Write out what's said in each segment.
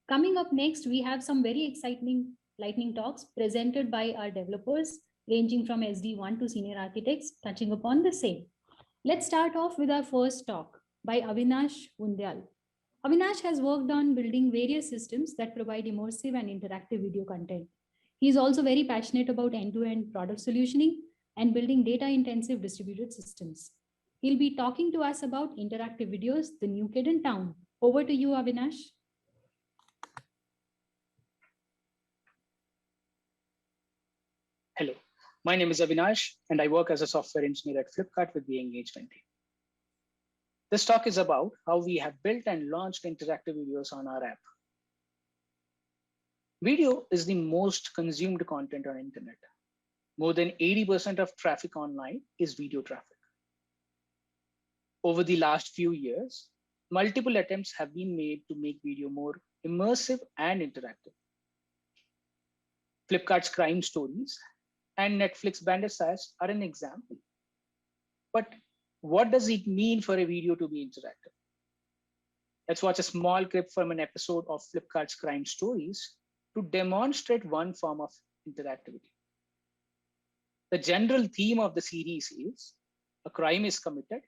Coming up next, we have some very exciting lightning talks presented by our developers, ranging from SD1 to senior architects, touching upon the same. Let's start off with our first talk by Avinash Vundyal. Avinash has worked on building various systems that provide immersive and interactive video content. He is also very passionate about end to end product solutioning and building data intensive distributed systems. He'll be talking to us about interactive videos, the new kid in town. Over to you, Avinash. Hello, my name is Avinash, and I work as a software engineer at Flipkart with the engagement team. This talk is about how we have built and launched interactive videos on our app. Video is the most consumed content on internet. More than 80% of traffic online is video traffic. Over the last few years, multiple attempts have been made to make video more immersive and interactive. Flipkart's crime stories and Netflix Bandersnatch are an example. But what does it mean for a video to be interactive? Let's watch a small clip from an episode of Flipkart's crime stories to demonstrate one form of interactivity. The general theme of the series is a crime is committed.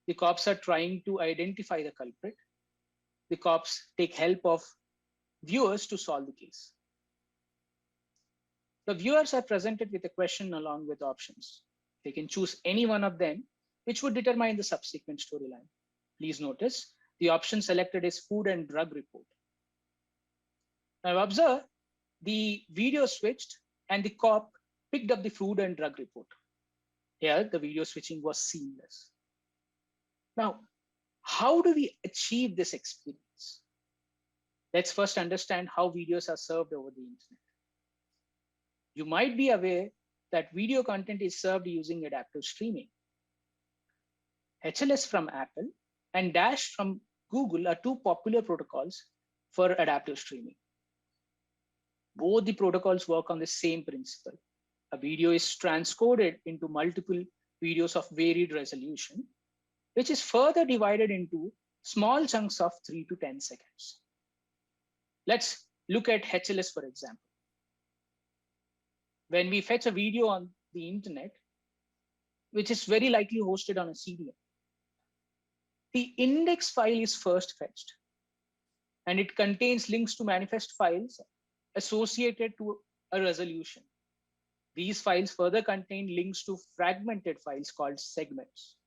The cops are trying to identify the culprit. The cops take help of viewers to solve the case. The viewers are presented with a question along with options. They can choose any one of them, which would determine the subsequent storyline. Please notice the option selected is food and drug report. Now observe the video switched and the cop picked up the food and drug report. Here, the video switching was seamless. Now, how do we achieve this experience? Let's first understand how videos are served over the internet. You might be aware that video content is served using adaptive streaming. HLS from Apple and Dash from Google are two popular protocols for adaptive streaming. Both the protocols work on the same principle. A video is transcoded into multiple videos of varied resolution, which is further divided into small chunks of 3 to 10 seconds. Let's look at HLS, for example. When we fetch a video on the internet, which is very likely hosted on a CDN, the index file is first fetched, and it contains links to manifest files associated to a resolution. These files further contain links to fragmented files called segments.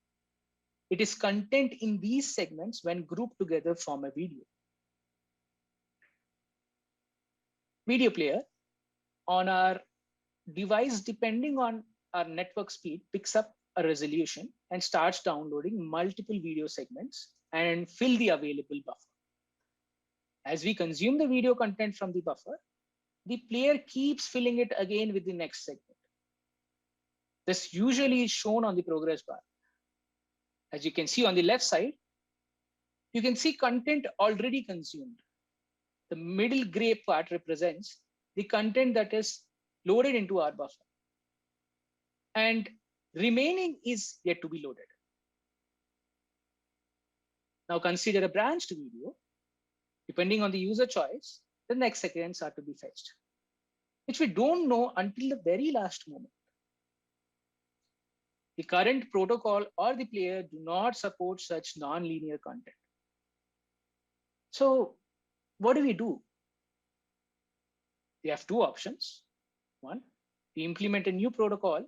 It is content in these segments when grouped together form a video. Video player on our device, depending on our network speed, picks up a resolution and starts downloading multiple video segments and fill the available buffer. As we consume the video content from the buffer, the player keeps filling it again with the next segment. This usually is shown on the progress bar. As you can see on the left side, you can see content already consumed. The middle gray part represents the content that is loaded into our buffer, and remaining is yet to be loaded. Now consider a branched video. Depending on the user choice, the next seconds are to be fetched, which we don't know until the very last moment. The current protocol or the player do not support such non-linear content. So what do? We have two options. One, we implement a new protocol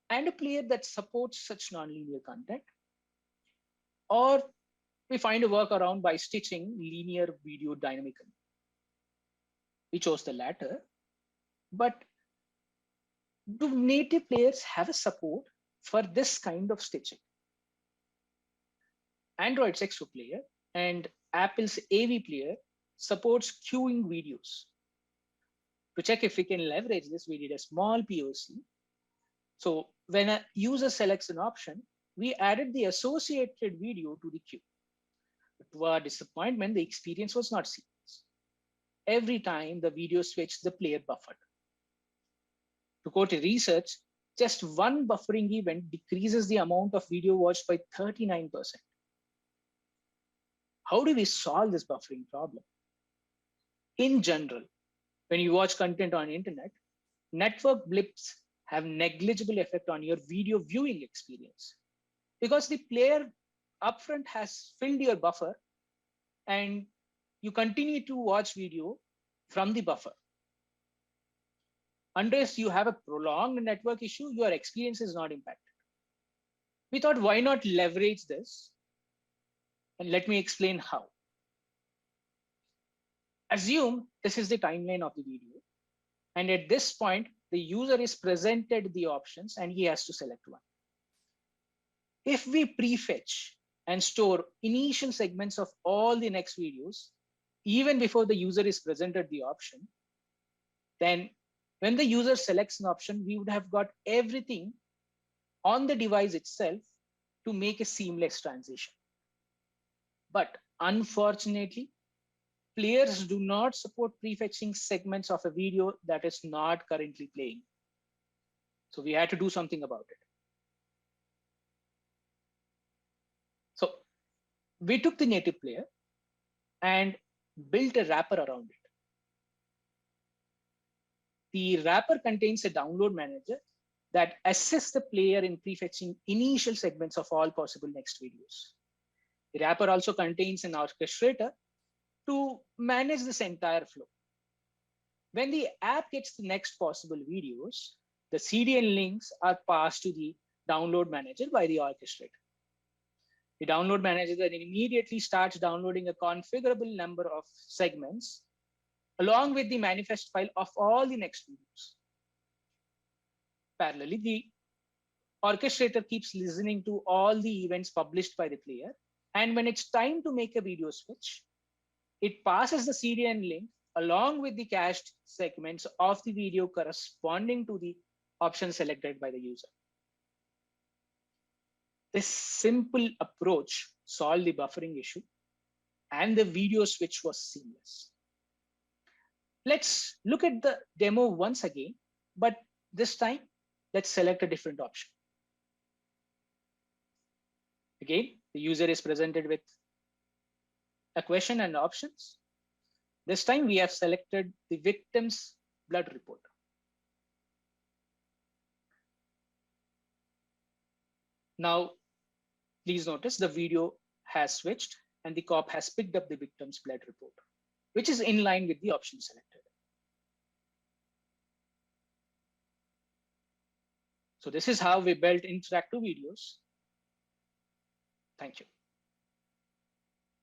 and a player that supports such non-linear content, or we find a workaround by stitching linear video dynamically. We chose the latter, but do native players have a support for this kind of stitching? Android's Xo player and Apple's AV player supports queuing videos. To check if we can leverage this, we did a small POC. So when a user selects an option, we added the associated video to the queue. But to our disappointment, the experience was not seamless. Every time the video switched, the player buffered. To quote a research, just one buffering event decreases the amount of video watched by 39%. How do we solve this buffering problem? In general, when you watch content on internet, network blips have negligible effect on your video viewing experience because the player upfront has filled your buffer and you continue to watch video from the buffer. Unless you have a prolonged network issue, your experience is not impacted. We thought, why not leverage this? And let me explain how. Assume this is the timeline of the video. And at this point, the user is presented the options and he has to select one. If we prefetch and store initial segments of all the next videos, even before the user is presented the option, then when the user selects an option, we would have got everything on the device itself to make a seamless transition. But unfortunately, players do not support prefetching segments of a video that is not currently playing. So we had to do something about it. So we took the native player and built a wrapper around it. The wrapper contains a download manager that assists the player in prefetching initial segments of all possible next videos. The wrapper also contains an orchestrator to manage this entire flow. When the app gets the next possible videos, the CDN links are passed to the download manager by the orchestrator. The download manager then immediately starts downloading a configurable number of segments along with the manifest file of all the next videos. Parallelly, the orchestrator keeps listening to all the events published by the player. And when it's time to make a video switch, it passes the CDN link along with the cached segments of the video corresponding to the option selected by the user. This simple approach solved the buffering issue and the video switch was seamless. Let's look at the demo once again, but this time let's select a different option. Again, the user is presented with a question and options. This time we have selected the victim's blood report. Now, please notice the video has switched and the cop has picked up the victim's blood report, which is in line with the option selected. So this is how we built interactive videos. Thank you.